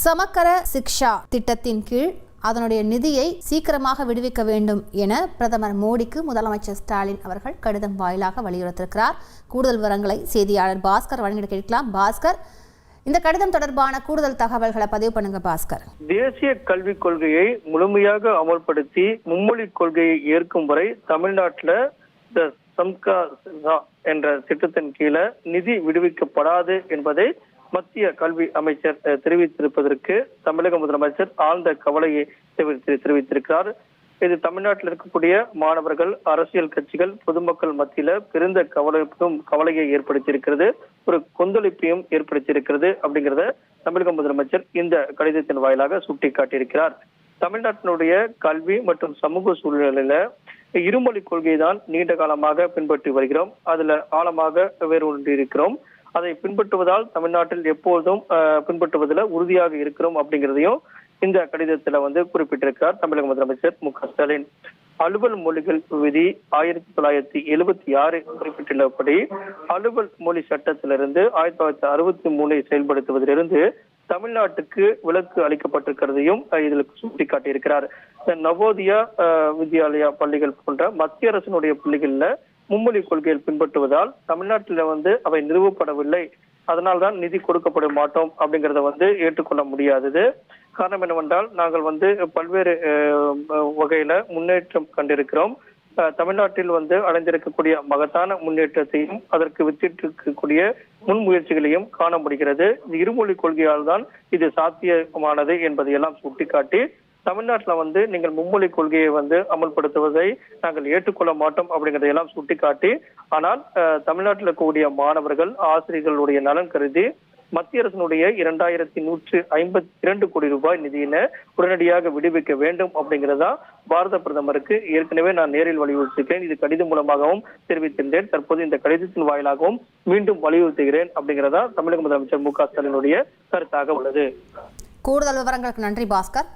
சமக்கர சிக்ஷா திட்டத்தின் கீழ் அதனுடைய நிதியை சீக்கிரமாக விடுவிக்க வேண்டும் என பிரதமர் மோடிக்கு முதலமைச்சர் ஸ்டாலின் அவர்கள் கடிதம் வாயிலாக வலியுறுத்தியிருக்கிறார். கூடுதல் விவரங்களை செய்தியாளர் பாஸ்கர் வழங்கிட கேட்கலாம். பாஸ்கர், இந்த கடிதம் தொடர்பான கூடுதல் தகவல்களை பதிவு பண்ணுங்க பாஸ்கர். தேசிய கல்விக் கொள்கையை முழுமையாக அமல்படுத்தி மும்மொழி கொள்கையை ஏற்கும் வரை தமிழ்நாட்டில் இந்த சம்கா என்ற திட்டத்தின் கீழே நிதி விடுவிக்கப்படாது என்பதை மத்திய கல்வி அமைச்சர் தெரிவித்திருப்பதற்கு தமிழக முதலமைச்சர் ஆழ்ந்த கவலையை தெரிவித்திருக்கிறார். இது தமிழ்நாட்டில் இருக்கக்கூடிய மாணவர்கள், அரசியல் கட்சிகள், பொதுமக்கள் மத்தியில பெருந்த கவலையை ஏற்படுத்தியிருக்கிறது, ஒரு கொந்தளிப்பையும் ஏற்படுத்தியிருக்கிறது அப்படிங்கிறத தமிழக முதலமைச்சர் இந்த கடிதத்தின் வாயிலாக சுட்டிக்காட்டியிருக்கிறார். தமிழ்நாட்டினுடைய கல்வி மற்றும் சமூக சூழ்நிலையில இருமொழி கொள்கையை தான் நீண்ட காலமாக பின்பற்றி வருகிறோம். அதுல ஆழமாக வேரூன்றி இருக்கிறோம். அதை பின்பற்றுவதால் தமிழ்நாட்டில் எப்போதும் பின்பற்றுவதில் உறுதியாக இருக்கிறோம் அப்படிங்கிறதையும் இந்த கடிதத்துல குறிப்பிட்டிருக்கிறார் தமிழக முதலமைச்சர் மு.க.ஸ்டாலின். அலுவல் மொழிகள் விதி 1976 குறிப்பிட்டுள்ளபடி அலுவல் மொழி சட்டத்திலிருந்து 1963 செயல்படுத்துவதிலிருந்து தமிழ்நாட்டுக்கு விலக்கு அளிக்கப்பட்டிருக்கிறதையும் இதில் சுட்டிக்காட்டியிருக்கிறார். நவோதயா வித்யாலயா பள்ளிகள் போன்ற மத்திய அரசினுடைய பள்ளிகள்ல மும்மொழி கொள்கையில் பின்பற்றுவதால் தமிழ்நாட்டில அவை நிறுவப்படவில்லை, அதனால்தான் நிதி கொடுக்கப்பட மாட்டோம் அப்படிங்கிறத ஏற்றுக்கொள்ள முடியாதது. காரணம் என்னவென்றால் நாங்கள் பல்வேறு வகையில முன்னேற்றம் கண்டிருக்கிறோம். தமிழ்நாட்டில் அடைந்திருக்கக்கூடிய மகத்தான முன்னேற்றத்தையும் அதற்கு வித்திட்டிருக்கக்கூடிய முன்முயற்சிகளையும் காண முடிகிறது. இருமொழி கொள்கையால் தான் இது சாத்தியமானது என்பதையெல்லாம் சுட்டிக்காட்டி தமிழ்நாட்டுல நீங்கள் மும்மொழி கொள்கையை அமல்படுத்துவதை நாங்கள் ஏற்றுக்கொள்ள மாட்டோம் அப்படிங்கிறதையெல்லாம் சுட்டிக்காட்டி, ஆனால் தமிழ்நாட்டில் இருக்கக்கூடிய மாணவர்கள், ஆசிரியர்களுடைய நலன் கருதி மத்திய அரசினுடைய 2152 கோடி ரூபாய் நிதியினை உடனடியாக விடுவிக்க வேண்டும் அப்படிங்கிறதா பாரத பிரதமருக்கு ஏற்கனவே நான் நேரில் வலியுறுத்திருக்கிறேன். இது கடிதம் மூலமாகவும் தெரிவித்திருந்தேன். தற்போது இந்த கடிதத்தின் வாயிலாகவும் மீண்டும் வலியுறுத்துகிறேன் அப்படிங்கிறதா தமிழக முதலமைச்சர் மு.க.ஸ்டாலினுடைய கருத்தாக உள்ளது. கூடுதல் விவரங்களுக்கு நன்றி பாஸ்கர்.